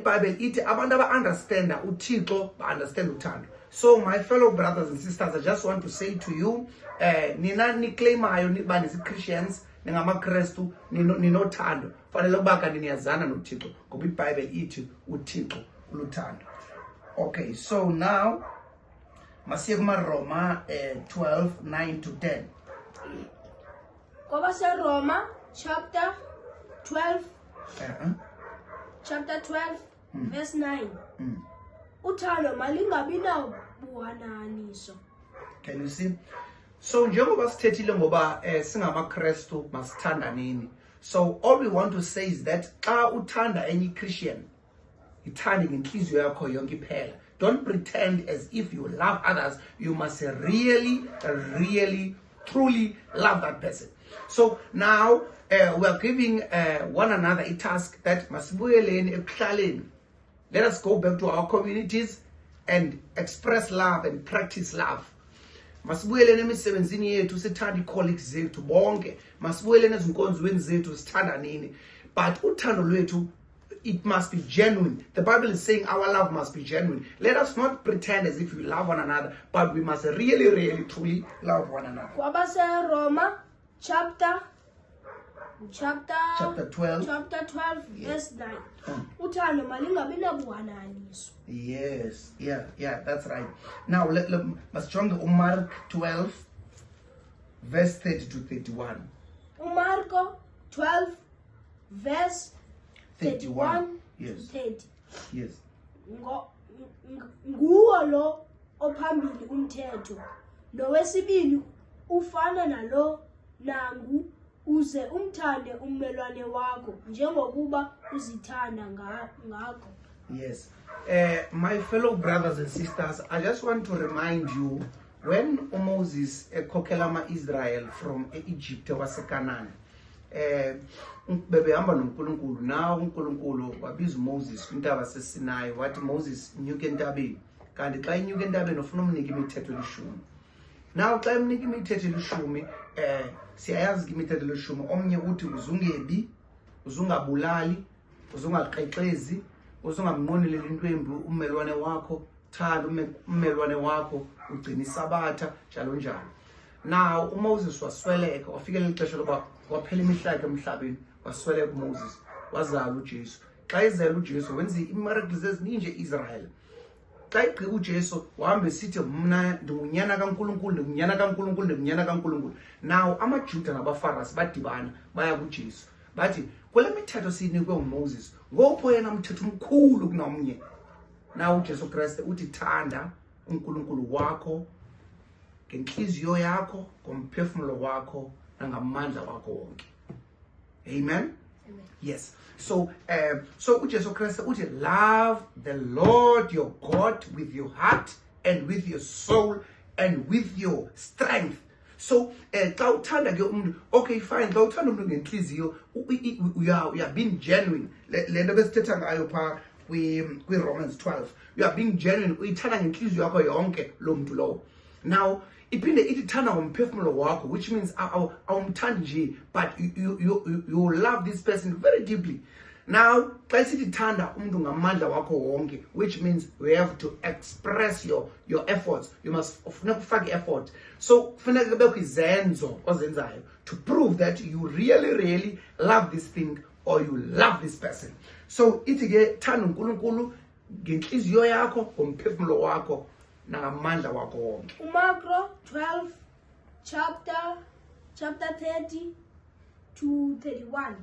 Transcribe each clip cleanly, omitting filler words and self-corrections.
iBhayibheli ithi abantu aba-understanda uThixo ba-understand uthando. So my fellow brothers and sisters, I just want to say to you, nina niclaimayo niba nisi-Christians, ningamaKrestu, ninothando, fanele ukuba kanti niyazana noThixo ngoba iBhayibheli ithi uThixo uluthando. Okay, so now masiye kumaRoma 12:9-10. Ngoba seRoma chapter 12 chapter 12 verse 9. Uthando malingabi nabuhananiso. Can you see? So njengoba sithethile ngoba singamaKrestu masithandaneni. So all we want to say is that xa uthanda any Christian, ithande ngenhliziyo yakho yonke iphela. Don't pretend as if you love others. You must really, truly love that person. So now we are giving one another a task that masibuyeleni ekuhlaleni. Let us go back to our communities and express love and practice love. Masibuyeleni emisebenzini yethu sithanda i-colleagues zethu bonke. Masibuyeleni ezinkonzweni zethu sithandaneni. But uthando lwethu, it must be genuine. The Bible is saying our love must be genuine. Let us not pretend as if we love one another, but we must really, truly love one another. Ngoba seRoma chapter 12 verse 9. Uthando malingabi nabuhananiso. Yes, yeah, that's right. Now let's join Mark 12 verse 30-31. Marko 12 verse 31 yes. 30. Yes. Nguwo lo ophambili umthetho, nowesibili ufana nalo nangu, uze umthande ummelwane wakho njengokuba uzithanda ngakho. Yes. My fellow brothers and sisters, I just want to remind you, when Moses kokela Israel from Egypt waseKhanani, bebehamba noNkulunkulu, nawo uNkulunkulu wabiza Moses kwintaba seSinayi wathi Moses nyuka entabeni, kanti xa inyuka entabeni ufuna umnika imithetho elishumi. Now xa imnika imithetho elishumi, siyayazi imithetho elishumi, omnye uthi uzungebi, uzungabulali, uzungaxexezi, uzungamnqoneleli intwembi ummelwane wakho, thanda ummelwane wakho, ugcina isabatha, njalo njalo. Now uMoses wasweleka, wafikela ixesha loba waphela imihla yakhe emhlabeni, wasweleka uMoses, wazala uJesu. Xa ezala uJesu wenza imiracles ezininji eIsrael. Xa igqiba uJesu wahambe sithi mna ndingunyana kaNkulunkulu, ndingunyana kaNkulunkulu, ndingunyana kaNkulunkulu. Now amaJuda nabaFarisi badibana baya kuJesu, bathi kule mithetho siyinikwe uMoses, ngopho yena mthetho omkhulu kunomnye. Now uJesu Kristu uthi thanda uNkulunkulu wakho ngenhliziyo yakho, ngomphefumulo wakho, nangamandla wakho wonke. Amen. Yes. So uJesu Kristu uthi love the Lord your God with your heart and with your soul and with your strength. So xa uthanda ke umuntu, okay fine, xa uthanda umuntu ngenhliziyo, you are being genuine. Le nto besithetha ngayo pha kwi-Romans 12. You are being genuine, uyithanda ngenhliziyo yakho yonke lo muntu lowo. Now iphinde ithi thanda ngomphefumulo wakho, which means awumthandi nje, but you love this person very deeply. Now xa isithi thanda umuntu ngamandla wakho wonke, which means we have to express your efforts. You must funeka ufake effort. So funeka kubekho izenzo ozenzayo to prove that you really love this thing or you love this person. So ithi ke thanda uNkulunkulu ngenhliziyo yakho, ngomphefumulo wakho, nangamandla wakho wonke. Marko 12 chapter 30-31.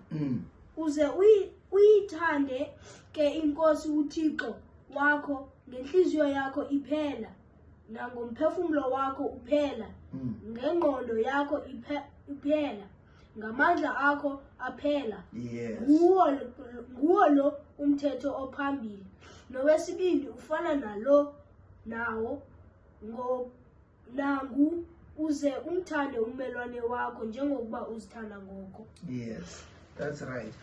Uze uyithande ke inkosi uThixo wakho ngenhliziyo yakho iphela, nangomphefumulo wakho uphela, ngengqondo yakho iphela, ngamandla akho aphela. Yes. Nguwo lo umthetho ophambili, nowesibili ufana nalo nawo nangu, uze umthande ummelwane wakho njengokuba uzithanda ngoko. Yes, that's right.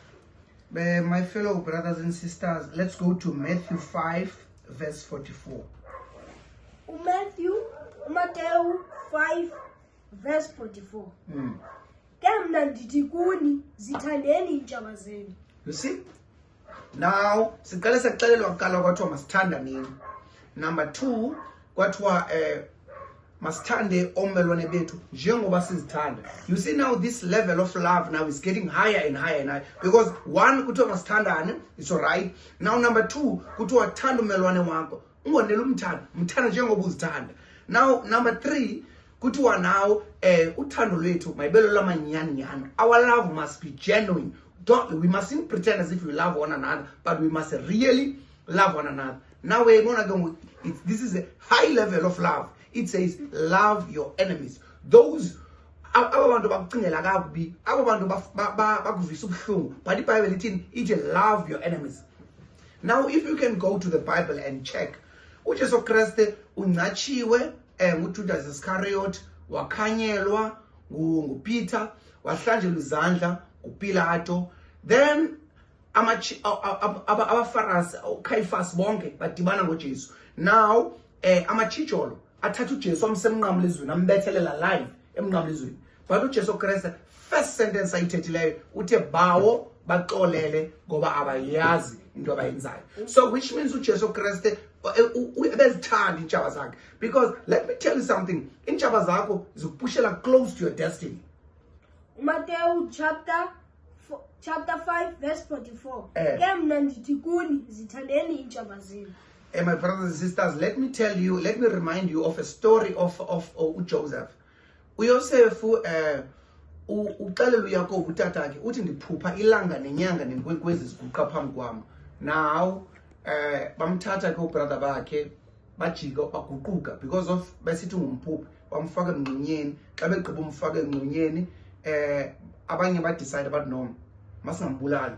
My fellow brothers and sisters, let's go to Matthew 5 verse 44. Matthew 5 verse 44. Ke mna ndithi kuni, zithandeni iintshaba zenu. You see? Now siqale sekuxelelwa kuqala kwathiwa masithanda nini. Number 2 kwathiwa masithande omelwane bethu njengoba sizithanda. You see now this level of love now is getting higher and higher and higher, because 1 kuthiwa masithandane, it's all right. Now number 2 kuthiwa thanda umelwane wakho, ungonela mthanda njengoba uzithanda. Now number 3 kuthiwa now uthando lwethu mayibelo lamanyani. Our love must be genuine. We mustn't pretend as if we love one another, but we must really love one another. Now we're gonna go. This is a high level of love. It says, love your enemies. Those abantu bakucingela kakubi, abantu bakuvisa ubuhlungu, but iBhayibheli lithi ithi love your enemies. Now if you can go to the Bible and check, uJesu Kriste uncatshiwe nguJudas Iscariot, wakhanyelwa nguPeter, wahlanjelwa izandla nguPilato. Then abafarisi uCaiphas bonke badibana ngoJesu. Now amachijolo athatha uJesu amsemnqamlezweni ambethelela live emnqamlezweni. But uJesu Kriste first sentence ayithethileyo uthe bawo baxolele ngoba abayazi into abayenzayo. So which means uJesu Kriste ubezithanda iintshaba zakhe, because let me tell you something, iintshaba zakho zikupushela close to your destiny. Matthew chapter 5 verse 44. Ke mna ndithi kuni zithandeni iintshaba zenu. My brothers and sisters, let me remind you of a story of Joseph. uYosef uxelela uYakob utatakhe uthi ndiphupha ilanga nenyanga nenkwenkwezi ziguqa phambi kwam. Now bamthatha ke ubrother bakhe bajika baguquka because of besithi ngumphuphi, bamfaka emngxunyeni. Xa begqiba umfaka emngxunyeni abanye ba decide about no, masingambulali.